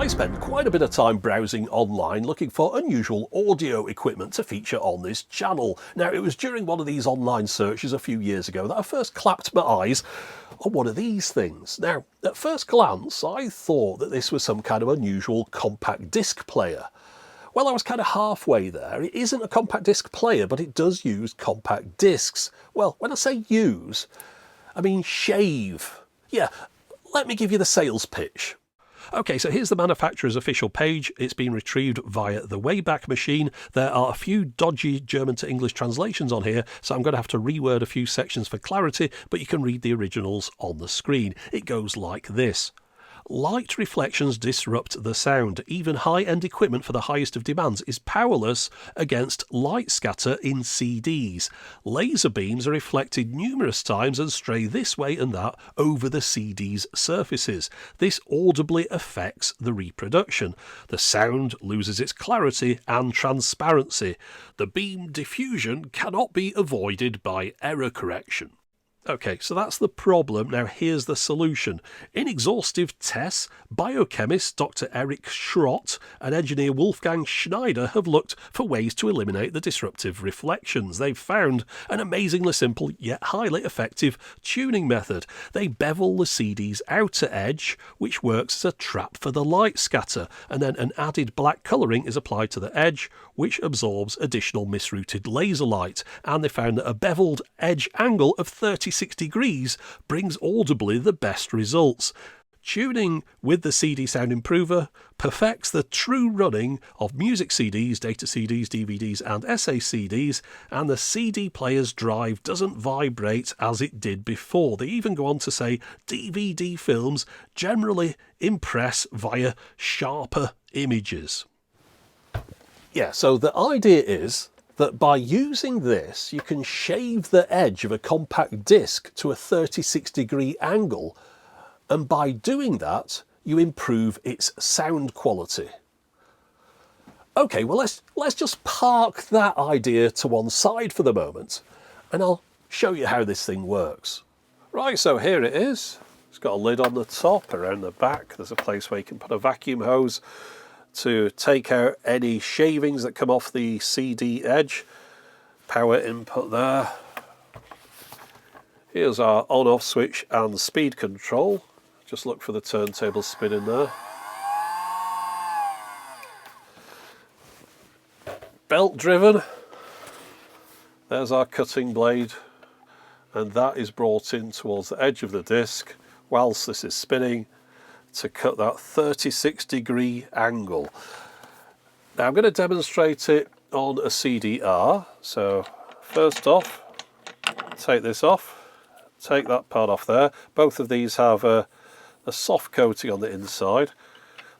I spend quite a bit of time browsing online looking for unusual audio equipment to feature on this channel. Now, it was during one of these online searches a few years ago that I first clapped my eyes on one of these things. Now, at first glance, I thought that this was some kind of unusual compact disc player. Well, I was kind of halfway there. It isn't a compact disc player, but it does use compact discs. Well, when I say use, I mean shave. Yeah, let me give you the sales pitch. Okay, so here's the manufacturer's official page. It's been retrieved via the Wayback Machine. There are a few dodgy German to English translations on here, so I'm going to have to reword a few sections for clarity, but you can read the originals on the screen. It goes like this. Light reflections disrupt the sound. Even high-end equipment for the highest of demands is powerless against light scatter in CDs. Laser beams are reflected numerous times and stray this way and that over the CD's surfaces. This audibly affects the reproduction. The sound loses its clarity and transparency. The beam diffusion cannot be avoided by error correction. Okay, so that's the problem. Now here's the solution. In exhaustive tests, biochemist Dr. Eric Schrott and engineer Wolfgang Schneider have looked for ways to eliminate the disruptive reflections. They've found an amazingly simple yet highly effective tuning method. They bevel the CD's outer edge, which works as a trap for the light scatter, and then an added black colouring is applied to the edge, which absorbs additional misrouted laser light. And they found that a beveled edge angle of 36 degrees brings audibly the best results. Tuning with the CD Sound Improver perfects the true running of music CDs, data CDs, DVDs and SACDs, and the CD player's drive doesn't vibrate as it did before. They even go on to say DVD films generally impress via sharper images. Yeah, so the idea is that by using this, you can shave the edge of a compact disc to a 36-degree angle, and by doing that, you improve its sound quality. Okay, well, let's just park that idea to one side for the moment, and I'll show you how this thing works. Right, so here it is. It's got a lid on the top. Around the back, there's a place where you can put a vacuum hose to take out any shavings that come off the CD edge. Power input there. Here's our on-off switch and speed control. Just look for the turntable spinning there. Belt driven. There's our cutting blade, and that is brought in towards the edge of the disc whilst this is spinning, to cut that 36-degree angle. Now I'm going to demonstrate it on a CDR. So first off, take this off, take that part off there. Both of these have a soft coating on the inside.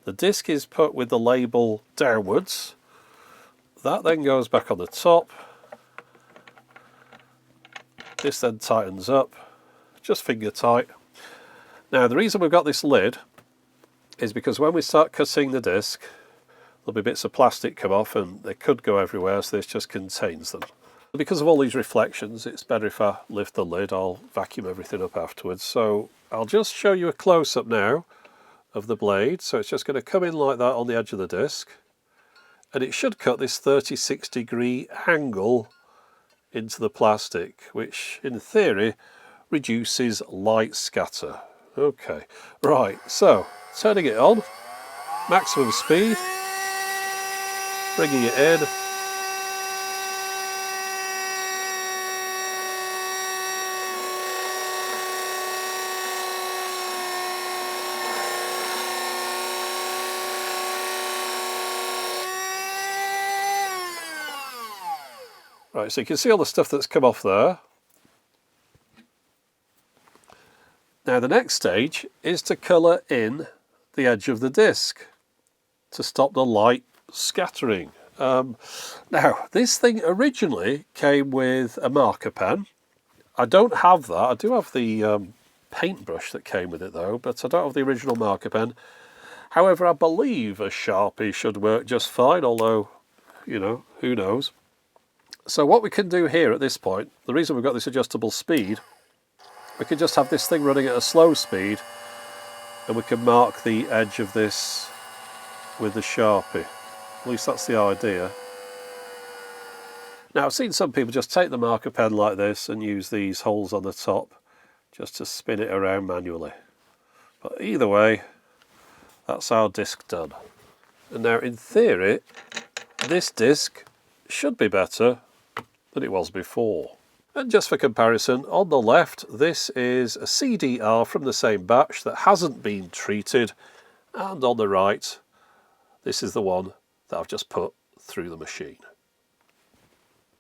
The disc is put with the label downwards. That then goes back on the top. This then tightens up, just finger tight. Now the reason we've got this lid is because when we start cutting the disc, there'll be bits of plastic come off and they could go everywhere, so this just contains them. Because of all these reflections, it's better if I lift the lid. I'll vacuum everything up afterwards. So I'll just show you a close-up now of the blade. So it's just going to come in like that on the edge of the disc, and it should cut this 36-degree angle into the plastic, which in theory reduces light scatter. Okay, right, so turning it on, maximum speed, bringing it in. Right, so you can see all the stuff that's come off there. Now the next stage is to colour in the edge of the disc to stop the light scattering. Now this thing originally came with a marker pen. I don't have that. I do have the paintbrush that came with it though, but I don't have the original marker pen. However, I believe a Sharpie should work just fine, although, you know, who knows. So what we can do here at this point, the reason we've got this adjustable speed, we can just have this thing running at a slow speed, and we can mark the edge of this with the Sharpie. At least that's the idea. Now, I've seen some people just take the marker pen like this and use these holes on the top just to spin it around manually. But either way, that's our disc done. And now, in theory, this disc should be better than it was before. And just for comparison, on the left, this is a CDR from the same batch that hasn't been treated. And on the right, this is the one that I've just put through the machine.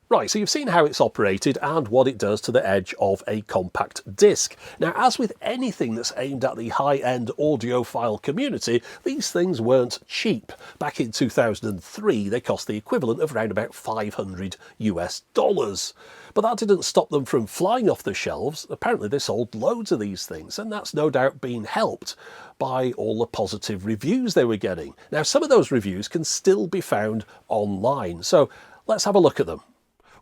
Right, so you've seen how it's operated and what it does to the edge of a compact disc. Now, as with anything that's aimed at the high-end audiophile community, these things weren't cheap. Back in 2003, they cost the equivalent of around about $500 US. But that didn't stop them from flying off the shelves. Apparently they sold loads of these things, and that's no doubt been helped by all the positive reviews they were getting. Now, some of those reviews can still be found online, so let's have a look at them.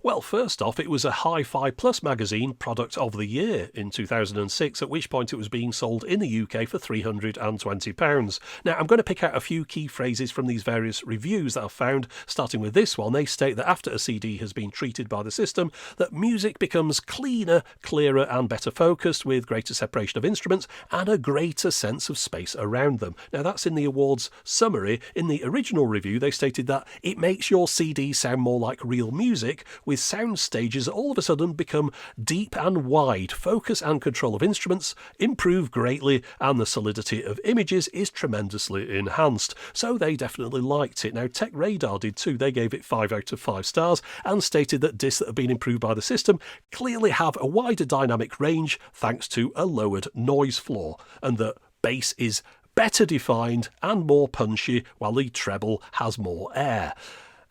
Well, first off, it was a Hi-Fi Plus magazine Product of the Year in 2006, at which point it was being sold in the UK for £320. Now, I'm going to pick out a few key phrases from these various reviews that I've found, starting with this one. They state that after a CD has been treated by the system, that music becomes cleaner, clearer and better focused, with greater separation of instruments and a greater sense of space around them. Now, that's in the awards summary. In the original review, they stated that it makes your CD sound more like real music, with sound stages that all of a sudden become deep and wide. Focus and control of instruments improve greatly, and the solidity of images is tremendously enhanced. So they definitely liked it. Now, Tech Radar did too. They gave it 5 out of 5 stars and stated that discs that have been improved by the system clearly have a wider dynamic range thanks to a lowered noise floor, and that bass is better defined and more punchy, while the treble has more air.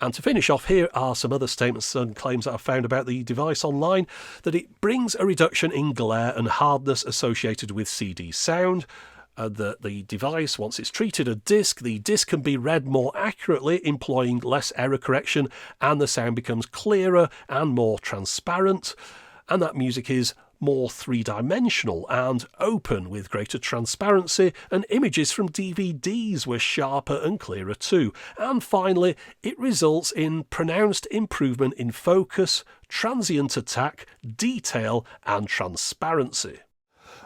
And to finish off, here are some other statements and claims that I've found about the device online: that it brings a reduction in glare and hardness associated with CD sound, that the device, once it's treated a disc, the disc can be read more accurately, employing less error correction, and the sound becomes clearer and more transparent, and that music is more three-dimensional and open with greater transparency, and images from DVDs were sharper and clearer too. And finally, it results in pronounced improvement in focus, transient attack, detail and transparency.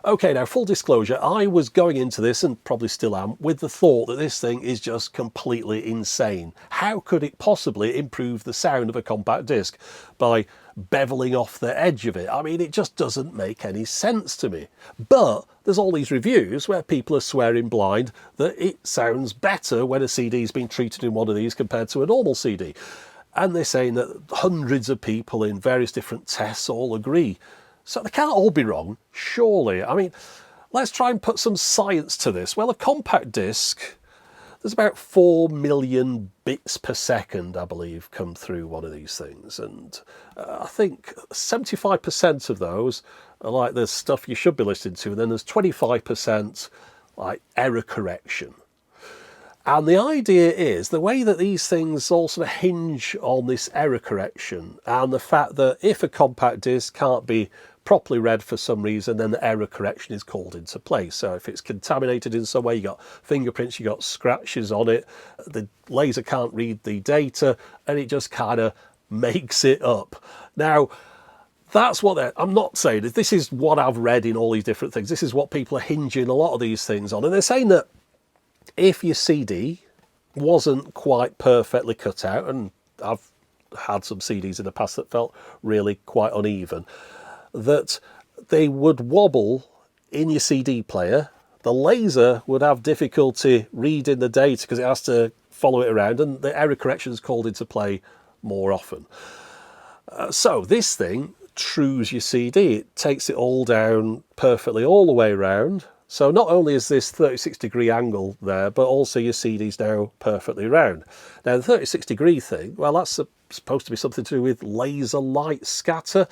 Okay, now full disclosure, I was going into this, and probably still am, with the thought that this thing is just completely insane. How could it possibly improve the sound of a compact disc by beveling off the edge of it? I mean, it just doesn't make any sense to me. But there's all these reviews where people are swearing blind that it sounds better when a CD's been treated in one of these compared to a normal CD. And they're saying that hundreds of people in various different tests all agree. So they can't all be wrong, surely. I mean, let's try and put some science to this. Well, a compact disc, there's about 4 million bits per second, I believe, come through one of these things. And I think 75% of those are like the stuff you should be listening to. And then there's 25% like error correction. And the idea is the way that these things all sort of hinge on this error correction, and the fact that if a compact disc can't be properly read for some reason, then the error correction is called into place. So if it's contaminated in some way, you got fingerprints, you got scratches on it, the laser can't read the data, and it just kind of makes it up. Now, that's what I'm not saying this is what I've read in all these different things. This is what people are hinging a lot of these things on. And they're saying that if your CD wasn't quite perfectly cut out, and I've had some CDs in the past that felt really quite uneven, that they would wobble in your CD player. The laser would have difficulty reading the data because it has to follow it around, and the error correction is called into play more often. So this thing trues your CD. It takes it all down perfectly all the way around. So not only is this 36-degree angle there, but also your CD's now perfectly round. Now the 36-degree thing, well, that's supposed to be something to do with laser light scatter,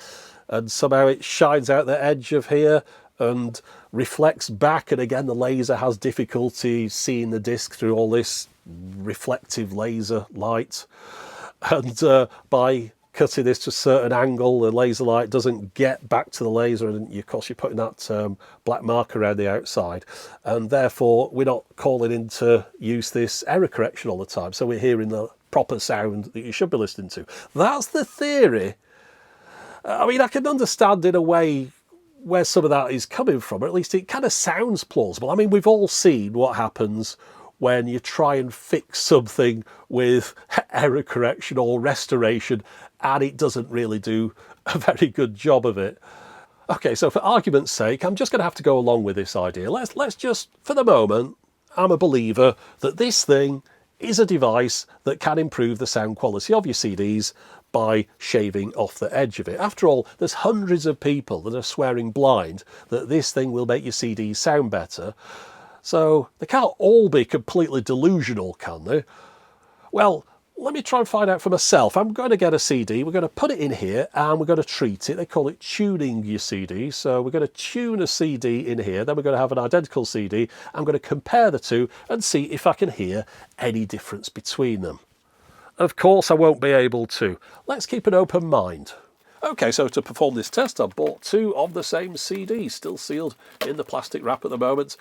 and somehow it shines out the edge of here and reflects back, and again the laser has difficulty seeing the disc through all this reflective laser light, and by cutting this to a certain angle, the laser light doesn't get back to the laser, and of course you're putting that black marker around the outside, and therefore we're not calling into use this error correction all the time, so we're hearing the proper sound that you should be listening to. That's the theory. I mean, I can understand in a way where some of that is coming from, or at least it kind of sounds plausible. I mean, we've all seen what happens when you try and fix something with error correction or restoration, and it doesn't really do a very good job of it. Okay, so for argument's sake, I'm just going to have to go along with this idea. Let's just, for the moment, I'm a believer that this thing is a device that can improve the sound quality of your CDs by shaving off the edge of it. After all, there's hundreds of people that are swearing blind that this thing will make your CDs sound better. So they can't all be completely delusional, can they? Well, let me try and find out for myself. I'm going to get a CD, we're going to put it in here, and we're going to treat it. They call it tuning your CD. So we're going to tune a CD in here, then we're going to have an identical CD. I'm going to compare the two and see if I can hear any difference between them. Of course I won't be able to. Let's keep an open mind. Okay, so to perform this test, I've bought two of the same CD, still sealed in the plastic wrap at the moment.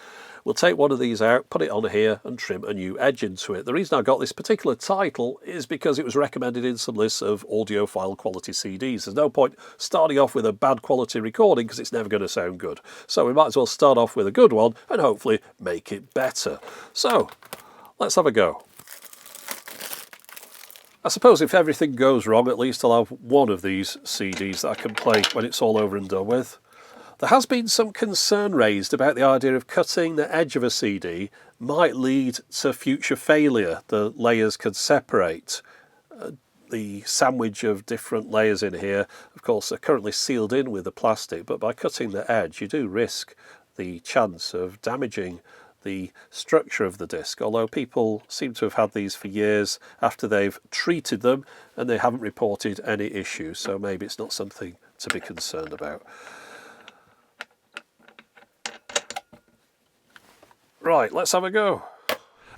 We'll take one of these out, put it on here, and trim a new edge into it. The reason I got this particular title is because it was recommended in some lists of audiophile quality CDs. There's no point starting off with a bad quality recording because it's never going to sound good. So we might as well start off with a good one and hopefully make it better. So, let's have a go. I suppose if everything goes wrong, at least I'll have one of these CDs that I can play when it's all over and done with. There has been some concern raised about the idea of cutting the edge of a CD might lead to future failure. The layers could separate. The sandwich of different layers in here, of course, are currently sealed in with the plastic, but by cutting the edge you do risk the chance of damaging the structure of the disc, although people seem to have had these for years after they've treated them and they haven't reported any issues, so maybe it's not something to be concerned about. Right, let's have a go.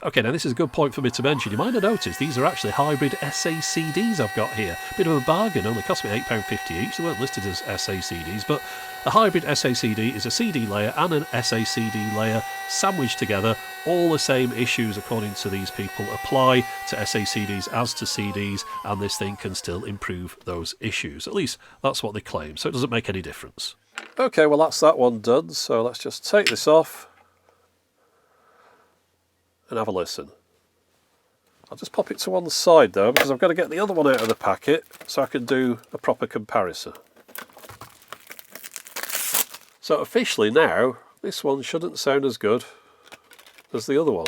Okay, now this is a good point for me to mention. You might have noticed these are actually hybrid SACDs I've got here. Bit of a bargain, only cost me £8.50 each. They weren't listed as SACDs, but a hybrid SACD is a CD layer and an SACD layer sandwiched together. All the same issues, according to these people, apply to SACDs as to CDs, and this thing can still improve those issues. At least that's what they claim, so it doesn't make any difference. Okay, well that's that one done, so let's just take this off and have a listen. I'll just pop it to one side though, because I've got to get the other one out of the packet so I can do a proper comparison. So officially now, this one shouldn't sound as good as the other one.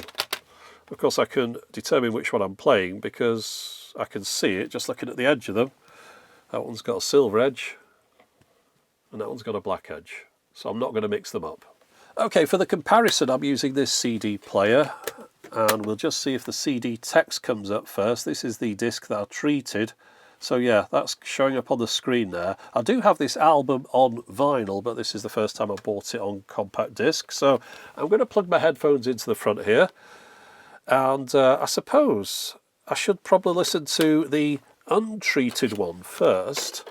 Of course I can determine which one I'm playing because I can see it just looking at the edge of them. That one's got a silver edge and that one's got a black edge. So I'm not going to mix them up. Okay, for the comparison I'm using this CD player, and we'll just see if the CD text comes up first. This is the disc that I treated. So yeah, that's showing up on the screen there. I do have this album on vinyl, but this is the first time I bought it on compact disc. So I'm going to plug my headphones into the front here. And I suppose I should probably listen to the untreated one first,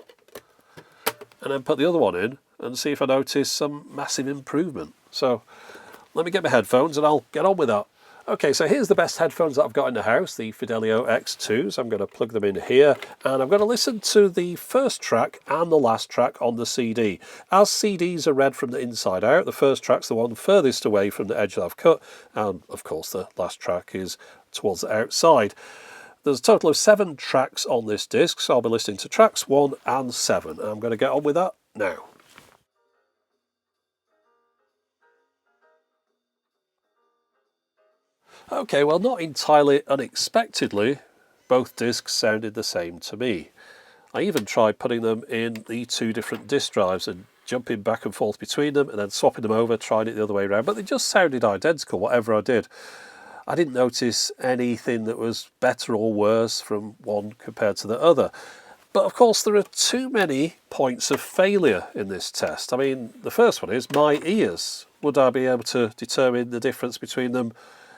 and then put the other one in and see if I notice some massive improvement. So let me get my headphones and I'll get on with that. Okay, so here's the best headphones that I've got in the house, the Fidelio X2s. I'm going to plug them in here and I'm going to listen to the first track and the last track on the CD. As CDs are read from the inside out, the first track's the one furthest away from the edge that I've cut, and of course the last track is towards the outside. There's a total of 7 tracks on this disc, so I'll be listening to tracks 1 and 7. I'm going to get on with that now. Okay, well, not entirely unexpectedly, both discs sounded the same to me. I even tried putting them in the 2 different disc drives and jumping back and forth between them and then swapping them over, trying it the other way around, but they just sounded identical, whatever I did. I didn't notice anything that was better or worse from one compared to the other. But of course there are too many points of failure in this test. I mean, the first one is my ears. Would I be able to determine the difference between them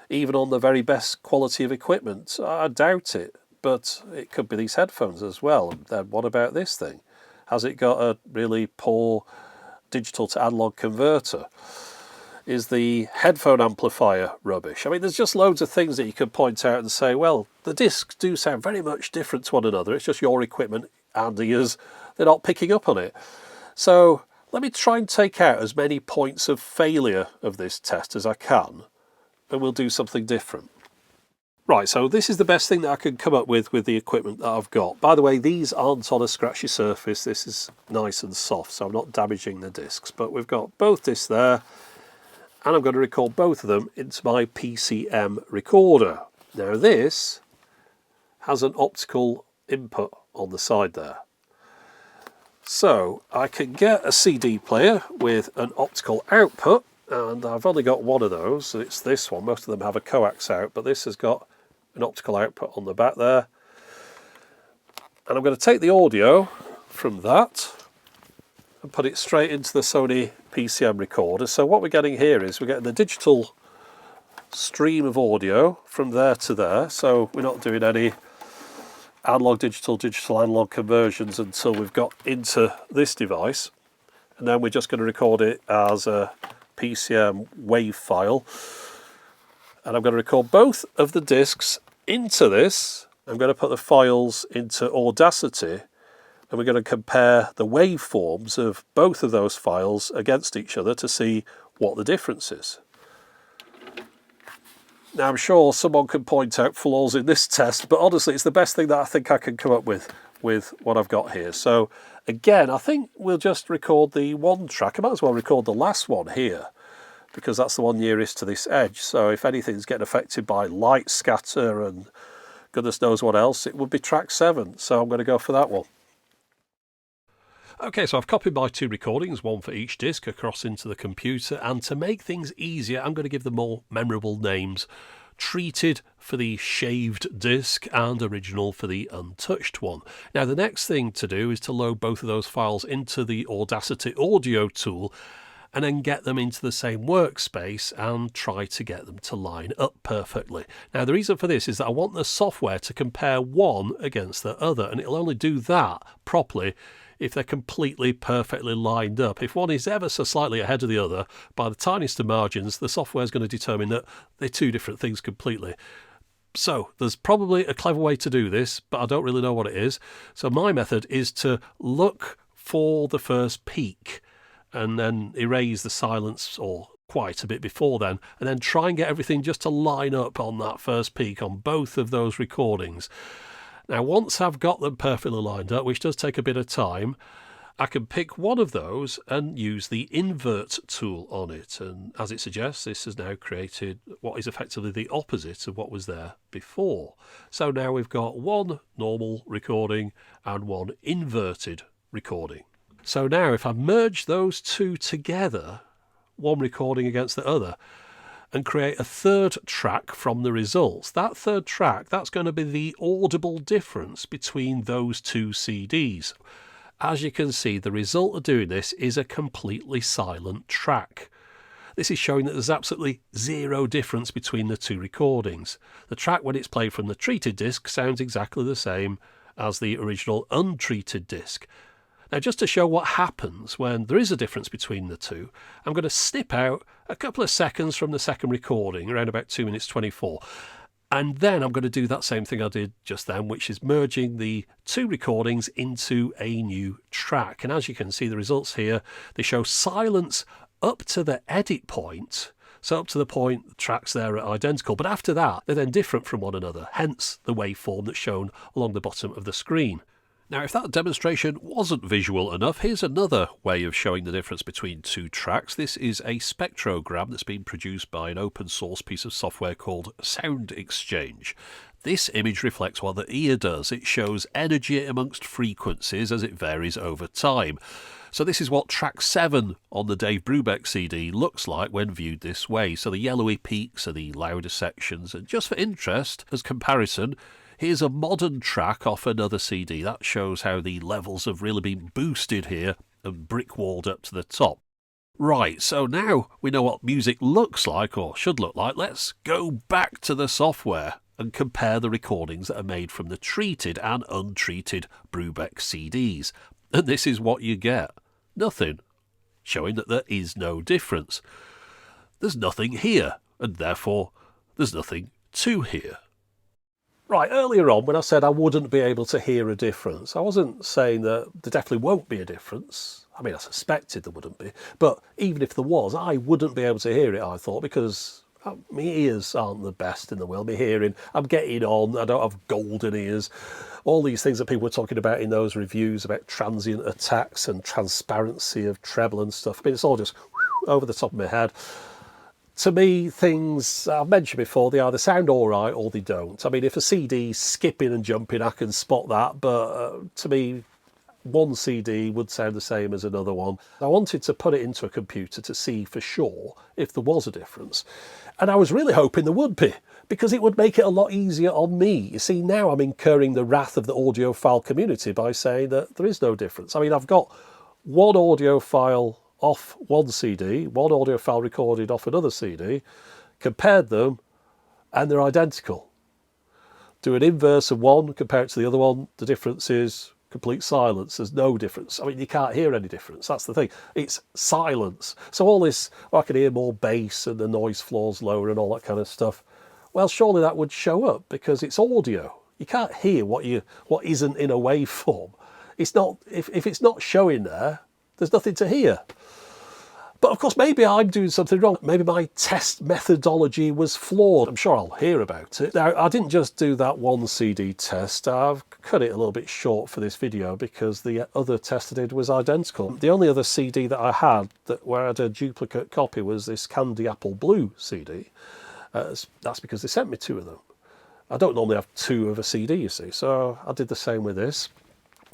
even on the very best quality of equipment? I doubt it. but it could be these headphones as well. Then what about this thing? Has it got a really poor digital to analog converter? Is the headphone amplifier rubbish? I mean, there's just loads of things that you could point out and say, well, the discs do sound very much different to one another. It's just your equipment and ears, they're not picking up on it. So let me try and take out as many points of failure of this test as I can, and we'll do something different. Right, so this is the best thing that I can come up with the equipment that I've got. By the way, these aren't on a scratchy surface. This is nice and soft, so I'm not damaging the discs. But we've got both discs there, and I'm going to record both of them into my PCM recorder. Now this has an optical input on the side there. So I can get a CD player with an optical output, and I've only got one of those. It's this one. Most of them have a coax out, but this has got an optical output on the back there. And I'm going to take the audio from that and put it straight into the Sony PCM recorder. So what we're getting here is we're getting the digital stream of audio from there to there. So we're not doing any analog digital, digital analog conversions until we've got into this device. And then we're just going to record it as a PCM WAV file. And I'm going to record both of the discs into this. I'm going to put the files into Audacity, and we're going to compare the waveforms of both of those files against each other to see what the difference is. Now I'm sure someone can point out flaws in this test, but honestly it's the best thing that I think I can come up with what I've got here. So again, I think we'll just record the one track. I might as well record the last one here, because that's the one nearest to this edge. So if anything's getting affected by light scatter and goodness knows what else, it would be track 7. So I'm going to go for that one. Okay, so I've copied my 2 recordings, one for each disc, across into the computer, and to make things easier, I'm going to give them more memorable names. Treated for the shaved disc and original for the untouched one. Now the next thing to do is to load both of those files into the Audacity audio tool and then get them into the same workspace and try to get them to line up perfectly. Now the reason for this is that I want the software to compare one against the other, and it'll only do that properly if they're completely perfectly lined up. If one is ever so slightly ahead of the other by the tiniest of margins, the software is going to determine that they're two different things completely. So there's probably a clever way to do this, but I don't really know what it is. So my method is to look for the first peak and then erase the silence or quite a bit before then, and then try and get everything just to line up on that first peak on both of those recordings. Now once I've got them perfectly lined up, which does take a bit of time, I can pick one of those and use the invert tool on it, and as it suggests, this has now created what is effectively the opposite of what was there before. So now we've got one normal recording and one inverted recording. So now if I merge those two together, one recording against the other, and create a third track from the results, that third track, that's going to be the audible difference between those two CDs. As you can see, the result of doing this is a completely silent track. This is showing that there's absolutely zero difference between the two recordings. The track, when it's played from the treated disc, sounds exactly the same as the original untreated disc. Now, just to show what happens when there is a difference between the two, I'm going to snip out a couple of seconds from the second recording, around about 2 minutes 24. And then I'm going to do that same thing I did just then, which is merging the two recordings into a new track. And as you can see, the results here, they show silence up to the edit point. So up to the point the tracks there are identical. But after that, they're then different from one another, hence the waveform that's shown along the bottom of the screen. Now, if that demonstration wasn't visual enough, here's another way of showing the difference between two tracks. This is a spectrogram that's been produced by an open source piece of software called Sound Exchange. This image reflects what the ear does. It shows energy amongst frequencies as it varies over time. So this is what track 7 on the Dave Brubeck CD looks like when viewed this way. So the yellowy peaks are the louder sections. And just for interest, as comparison, here's a modern track off another CD. That shows how the levels have really been boosted here and brick-walled up to the top. Right, so now we know what music looks like, or should look like. Let's go back to the software and compare the recordings that are made from the treated and untreated V.FAQ CDs. And this is what you get. Nothing. Showing that there is no difference. There's nothing here, and therefore there's nothing to hear. Right, earlier on when I said I wouldn't be able to hear a difference, I wasn't saying that there definitely won't be a difference. I mean, I suspected there wouldn't be, but even if there was, I wouldn't be able to hear it, I thought, because my ears aren't the best in the world. My hearing, I'm getting on, I don't have golden ears. All these things that people were talking about in those reviews about transient attacks and transparency of treble and stuff. I mean, it's all just over the top of my head. To me, things I've mentioned before, they either sound all right or they don't. I mean, if a CD's skipping and jumping, I can spot that, but to me, one CD would sound the same as another one. I wanted to put it into a computer to see for sure if there was a difference. And I was really hoping there would be, because it would make it a lot easier on me. You see, now I'm incurring the wrath of the audiophile community by saying that there is no difference. I mean, I've got one audio file off one CD, one audio file recorded off another CD, compared them, and they're identical. Do an inverse of one, compare it to the other one, the difference is complete silence. There's no difference. I mean, you can't hear any difference. That's the thing. It's silence. So all this, I can hear more bass and the noise floor's lower and all that kind of stuff. Well, surely that would show up because it's audio. You can't hear what isn't in a waveform. It's not, if it's not showing there, there's nothing to hear. But of course, maybe I'm doing something wrong. Maybe my test methodology was flawed. I'm sure I'll hear about it. Now, I didn't just do that one CD test. I've cut it a little bit short for this video because the other test I did was identical. The only other CD that I had where I had a duplicate copy was this Candy Apple Blue CD. That's because they sent me two of them. I don't normally have two of a CD, you see, so I did the same with this.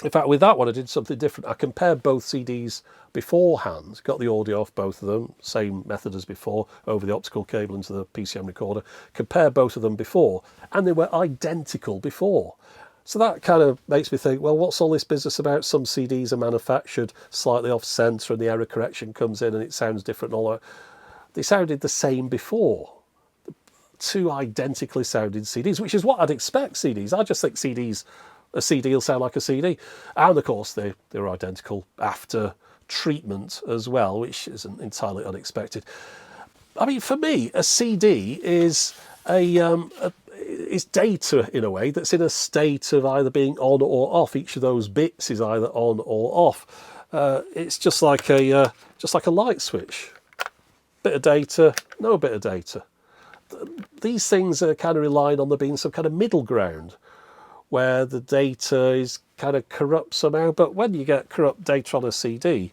In fact, with that one, I did something different. I compared both CDs beforehand, got the audio off both of them, same method as before, over the optical cable into the PCM recorder, compared both of them before, and they were identical before. So that kind of makes me think, well, what's all this business about? Some CDs are manufactured slightly off centre and the error correction comes in and it sounds different and all that. They sounded the same before. Two identically sounding CDs, which is what I'd expect CDs. I just think a CD will sound like a CD. And of course, they were identical after treatment as well, which isn't entirely unexpected. I mean, for me, a CD is is data in a way that's in a state of either being on or off. Each of those bits is either on or off. It's just like a light switch. Bit of data, no bit of data. These things are kind of relying on there being some kind of middle ground where the data is kind of corrupt somehow. But when you get corrupt data on a CD,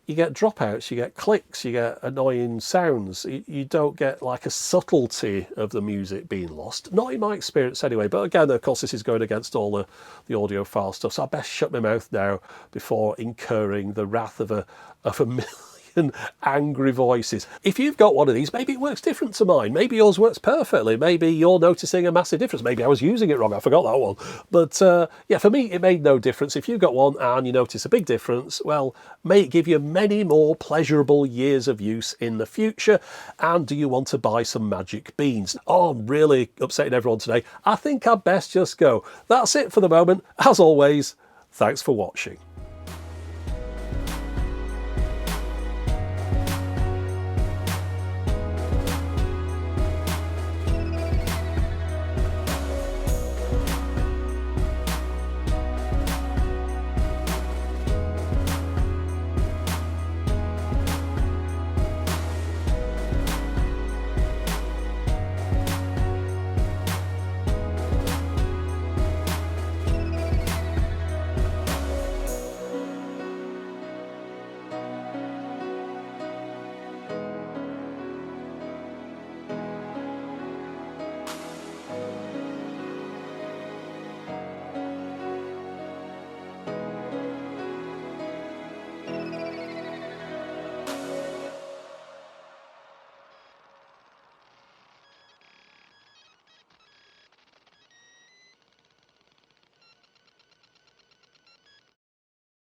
you get dropouts, you get clicks, you get annoying sounds. You don't get like a subtlety of the music being lost. Not in my experience anyway, but again, of course, this is going against all the audiophile stuff, so I best shut my mouth now before incurring the wrath of a million angry voices. If you've got one of these, maybe it works different to mine. Maybe yours works perfectly. Maybe you're noticing a massive difference. Maybe I was using it wrong. I forgot that one. But yeah, for me, it made no difference. If you've got one and you notice a big difference, well, may it give you many more pleasurable years of use in the future. And do you want to buy some magic beans? Oh, I'm really upsetting everyone today. I think I'd best just go. That's it for the moment. As always, thanks for watching.